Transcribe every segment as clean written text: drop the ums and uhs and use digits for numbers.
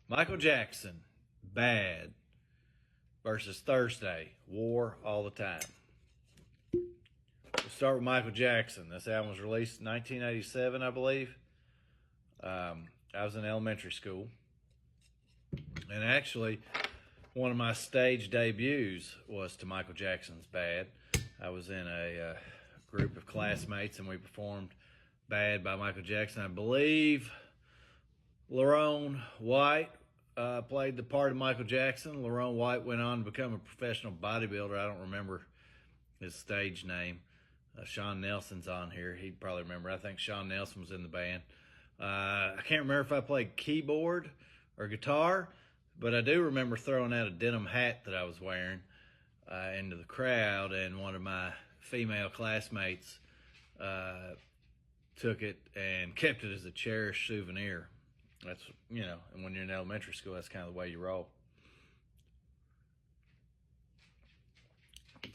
Michael Jackson, Bad versus Thursday, War All the Time. We'll start with Michael Jackson. This album was released in 1987, I believe. I was in elementary school. And actually, one of my stage debuts was to Michael Jackson's Bad. I was in a group of classmates and we performed Bad by Michael Jackson. I believe Lerone White played the part of Michael Jackson. Lerone White went on to become a professional bodybuilder. I don't remember his stage name. Sean Nelson's on here. He'd probably remember. I think Sean Nelson was in the band. I can't remember if I played keyboard or guitar, but I do remember throwing out a denim hat that I was wearing into the crowd, and one of my female classmates took it and kept it as a cherished souvenir. That's, and when you're in elementary school, that's kind of the way you roll.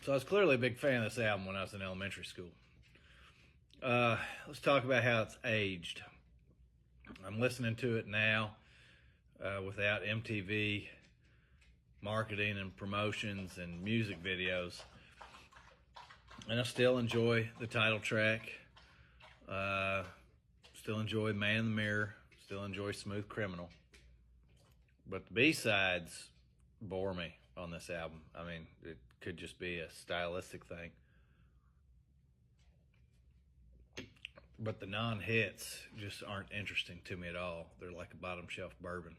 So I was clearly a big fan of this album when I was in elementary school. Let's talk about how it's aged. I'm listening to it now without MTV marketing and promotions and music videos. And I still enjoy the title track. Still enjoy Man in the Mirror. Still enjoy Smooth Criminal. But the B-sides bore me on this album. I mean, it could just be a stylistic thing. But the non-hits just aren't interesting to me at all. They're like a bottom shelf bourbon,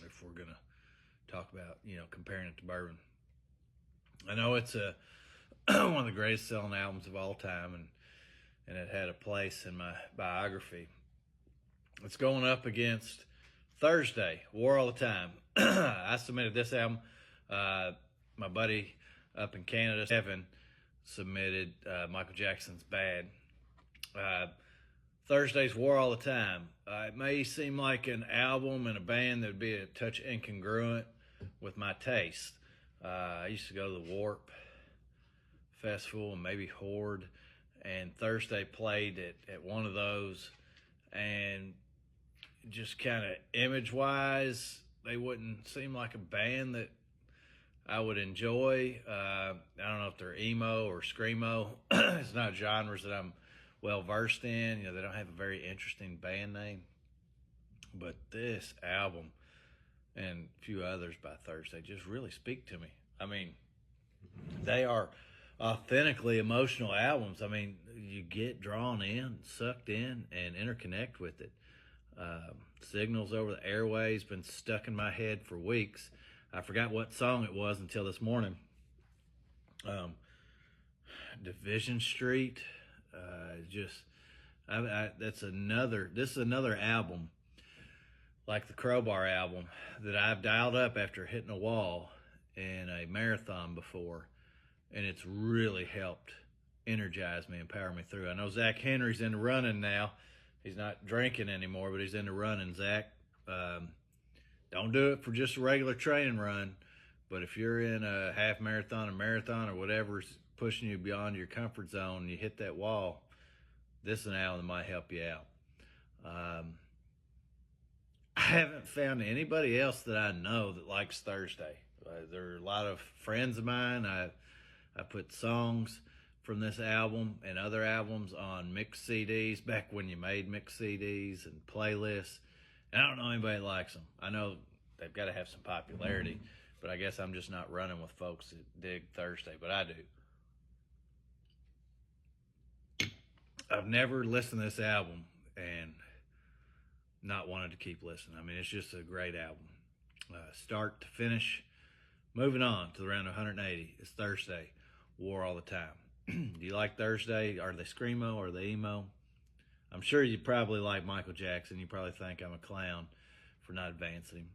if we're going to talk about, comparing it to bourbon. I know it's one of the greatest selling albums of all time, and it had a place in my biography. It's going up against Thursday, War All the Time. I submitted this album. My buddy up in Canada, Evan, submitted Michael Jackson's Bad. Thursday's War All the Time. It may seem like an album and a band that would be a touch incongruent with my taste. I used to go to the Warp Festival and maybe Horde, and Thursday played at one of those, and just kind of image-wise, they wouldn't seem like a band that I would enjoy. I don't know if they're emo or screamo. It's not genres that I'm well-versed in. They don't have a very interesting band name. But this album and a few others by Thursday just really speak to me. I mean, they are authentically emotional albums. I mean, you get drawn in, sucked in, and interconnect with it. Signals Over the Airways been stuck in my head for weeks. I forgot what song it was until this morning. Division Street. This is another album like the Crowbar album that I've dialed up after hitting a wall in a marathon before, and it's really helped energize me and power me through. I know Zach Henry's into running now. He's not drinking anymore, but he's into running. Zach, don't do it for just a regular training run, but if you're in a half marathon, a marathon, or whatever's pushing you beyond your comfort zone, and you hit that wall, this is an album that might help you out. I haven't found anybody else that I know that likes Thursday. There are a lot of friends of mine. I put songs from this album and other albums on mixed CDs back when you made mixed CDs and playlists. And I don't know anybody that likes them. I know they've got to have some popularity, but I guess I'm just not running with folks that dig Thursday, but I do. I've never listened to this album and not wanted to keep listening. I mean, it's just a great album. Start to finish. Moving on to the round of 180. It's Thursday, War All the Time. Do you like Thursday? Are they screamo? Are they emo? I'm sure you probably like Michael Jackson. You probably think I'm a clown for not advancing him.